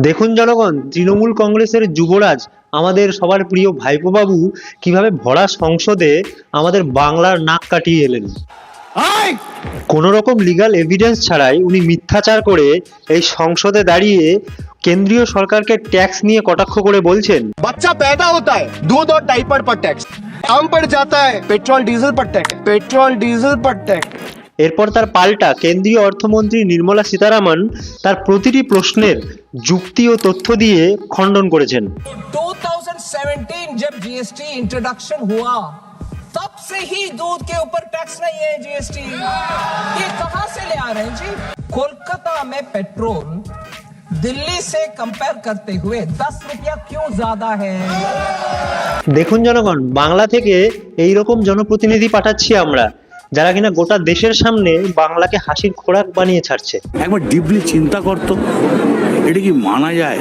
দেখুন জনগণ, তৃণমূল কংগ্রেসের যুবরাজ আমাদের সবার প্রিয় ভাইপো বাবু কিভাবে ভরা সংসদে আমাদের বাংলার নাক কাটিয়ে এলেন। কোনো রকম লিগ্যাল এভিডেন্স ছাড়াই উনি মিথ্যাচার করে এই সংসদে দাঁড়িয়ে কেন্দ্রীয় সরকারকে ট্যাক্স নিয়ে কটাক্ষ করে বলছেন, बच्चा पैदा होता है दूध और डाइपर पर टैक्स, आम पड़ जाता है पेट्रोल डीजल पर टैक्स, पेट्रोल डीजल पर टैक्स। এরপর তার পাল্টা কেন্দ্রীয় অর্থমন্ত্রী নির্মলা সীতারামন তার প্রতিটি প্রশ্নের যুক্তি ও তথ্য দিয়ে খণ্ডন করেছেন। 2017 जब जीएसटी इंट्रोडक्शन हुआ तब से ही दूध के ऊपर टैक्स नहीं है जीएसटी। ये कहां से ले आ रहे हैं जी? कोलकाता में पेट्रोल दिल्ली से कंपेयर करते हुए 10 रुपया क्यों ज्यादा है? দেখুন জনগণ, বাংলা থেকে এই রকম জনপ্রতিনিধি পাঠাচ্ছি আমরা, যারা কিনা গোটা দেশের সামনে বাংলাকে হাসির খোরাক বানিয়ে ছাড়ছে। একবার ডিপলি চিন্তা করতো, এটা কি মানা যায়?